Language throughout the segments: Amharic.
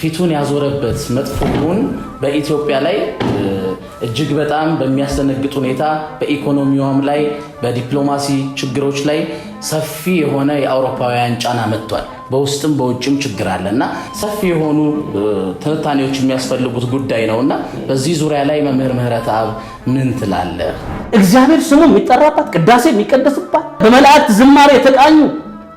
ፊቱን ያዞረበት መጥፎውን በኢትዮጵያ ላይ እጅግ በጣም በሚያስደነግጥ ሁኔታ በኢኮኖሚውም ላይ በዲፕሎማሲ ችግሮች ላይ ሰፊ የሆነ የአውሮፓውያን ጫና መጥቷል። በውስጥም በውጭም ችግር አለና ሰፊ የሆኑ ትንታኔዎች የሚያስፈልጉት ጉዳይ ነውና በዚህ ዙሪያ ላይ መምህር ምህረተአብ ምን ትላለህ? እግዚአብሔር ስሙ የሚጠራባት ቅዳሴ የሚቀደስባት በመላእክት ዝማሬ የተቃኙ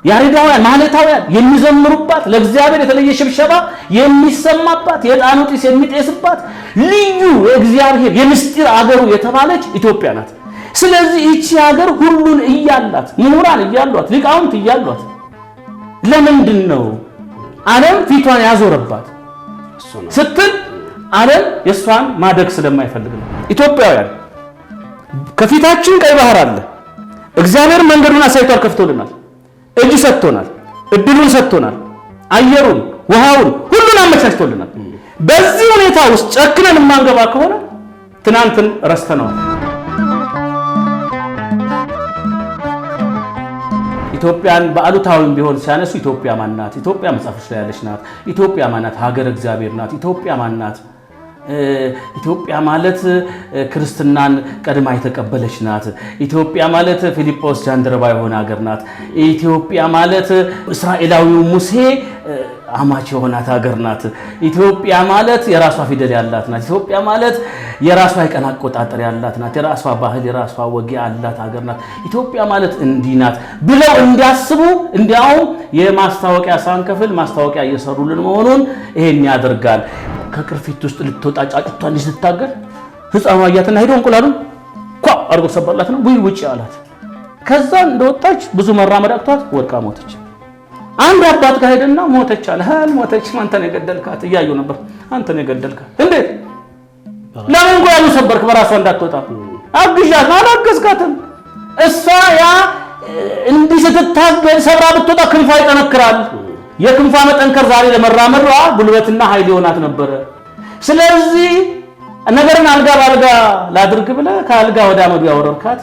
ያሬዳውያን ማህሌታውያን የሚዘምሩባት ለእግዚአብሔር የተለየ ሽብሸባ የሚሰማባት የዕጣኑ ጢስ የሚጤስባት ልዩ የእግዚአብሔር የምስጢር አገሩ የተባለች ኢትዮጵያ ናት። ስለዚህ ይቺ ሀገር ሁሉን እያላት ምሁራን እያሏት ሊቃውንት እያሏት ለምንድን ነው ዓለም ፊቷን ያዞረባት ስትል ዓለም የሷን ማደግ ስለማይፈልግ ነው። ኢትዮጵያውያን ከፊታችን ቀይ ባህር አለ። እግዚአብሔር መንገዱን አሳይቷል፣ ከፍቶልናል፣ እጅ ሰጥቶናል፣ እድሉን ሰጥቶናል፣ አየሩን ውሃውን ሁሉን አመቻችቶልናል። በዚህ ሁኔታ ውስጥ ጨክነን የማንገባ ከሆነ ትናንትን ረስተነዋል። ኢትዮጵያን በአሉታዊም ቢሆን ሲያነሱ ኢትዮጵያ ማናት? ኢትዮጵያ መጽሐፎች ላይ ያለች ናት። ኢትዮጵያ ማናት? ሀገር እግዚአብሔር ናት። ኢትዮጵያ ማናት? ኢትዮጵያ ማለት ክርስትናን ቀድማ የተቀበለች ናት። ኢትዮጵያ ማለት ፊልጶስ ጃንደረባ የሆነ ሀገር ናት። ኢትዮጵያ ማለት እስራኤላዊው ሙሴ አማች የሆናት ሀገር ናት። ኢትዮጵያ ማለት የራሷ ፊደል ያላት ናት። ኢትዮጵያ ማለት የራሷ የቀን አቆጣጠር ያላት ናት። የራሷ ባህል፣ የራሷ ወግ ያላት ሀገር ናት። ኢትዮጵያ ማለት እንዲህ ናት ብለው እንዲያስቡ እንዲያውም የማስታወቂያ ሳንከፍል ማስታወቂያ እየሰሩልን መሆኑን ይሄን ያደርጋል። ከቅርፊት ውስጥ ልትወጣ ጫጩቷን ልትታገል ህፃኗ አያትና ሄዶ እንቁላሉን ኳ አርጎ ሰበርላት ነው ወይ ውጪ አላት። ከዛ እንደወጣች ብዙ መራመድ አቅቷት ወድቃ ሞተች። አንድ አባት ጋር ሄደና ሞተች አለ። ሞተች አንተ ነው የገደልካት። እያየው ነበር። አንተ ነው የገደልካት። እንዴት ለምን እንቁላሉን ሰበርክ? በራሷ እንዳትወጣ አግዣት። አላገዝካትም። እሷ ያ እንዲህ ስትታገል ሰብራ ብትወጣ ክንፏ ይጠነክራል። የክንፏ መጠንከር ዛሬ ለመራመዷ ጉልበትና ኃይል ይሆናት ነበር። ስለዚህ ነገርን አልጋ ባልጋ ላድርግ ብለህ ከአልጋ ወደ አመዱ ያወረድካት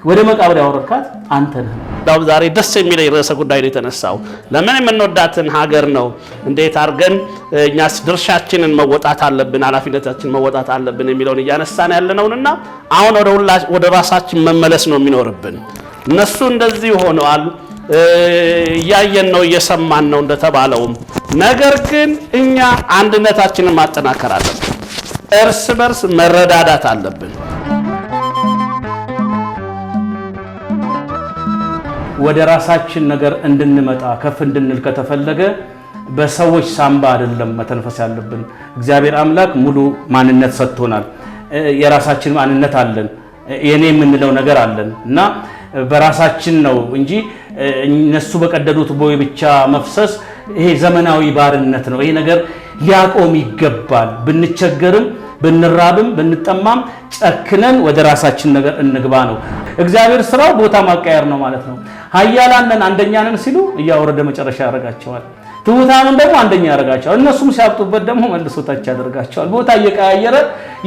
ወደ መቃብር ያወረድካት አንተ ነህ። ዳው ዛሬ ደስ የሚለኝ ርዕሰ ጉዳይ ነው የተነሳው። ለምን የምንወዳትን ሀገር ነው እንዴት አድርገን እኛስ ድርሻችንን መወጣት አለብን፣ ኃላፊነታችንን መወጣት አለብን የሚለውን እያነሳን ያለነውና አሁን ወደ ራሳችን መመለስ ነው የሚኖርብን። እነሱ እንደዚህ ሆነዋል፣ እያየን ነው፣ እየሰማን ነው እንደተባለውም። ነገር ግን እኛ አንድነታችንን ማጠናከር አለብን። እርስ በርስ መረዳዳት አለብን። ወደ ራሳችን ነገር እንድንመጣ ከፍ እንድንል ከተፈለገ በሰዎች ሳምባ አይደለም መተንፈስ ያለብን። እግዚአብሔር አምላክ ሙሉ ማንነት ሰጥቶናል። የራሳችን ማንነት አለን፣ የኔ የምንለው ነገር አለን እና በራሳችን ነው እንጂ እነሱ በቀደዱት ቦይ ብቻ መፍሰስ ይሄ ዘመናዊ ባርነት ነው። ይሄ ነገር ሊያቆም ይገባል። ብንቸገርም ብንራብም ብንጠማም ጨክነን ወደ ራሳችን ነገር እንግባ ነው። እግዚአብሔር ስራው ቦታ ማቀየር ነው ማለት ነው። ኃያላንን አንደኛ ነን ሲሉ እያወረደ መጨረሻ ያደርጋቸዋል። ትሑታንን ደግሞ አንደኛ ያደርጋቸዋል። እነሱም ሲያብጡበት ደግሞ መልሶ ታች ያደርጋቸዋል። ቦታ እየቀያየረ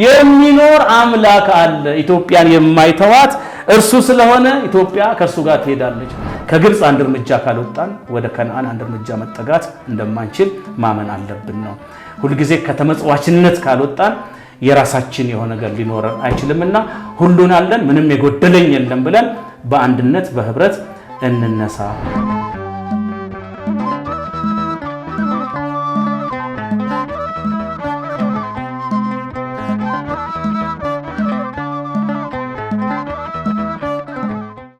የሚኖር አምላክ አለ። ኢትዮጵያን የማይተዋት እርሱ ስለሆነ ኢትዮጵያ ከእርሱ ጋር ትሄዳለች። ከግብፅ አንድ እርምጃ ካልወጣን ወደ ከነዓን አንድ እርምጃ መጠጋት እንደማንችል ማመን አለብን ነው። ሁልጊዜ ከተመጽዋችነት ካልወጣን የራሳችን የሆነ ነገር ሊኖረን አይችልምና ሁሉን አለን፣ ምንም የጎደለኝ የለም ብለን በአንድነት በህብረት እንነሳ።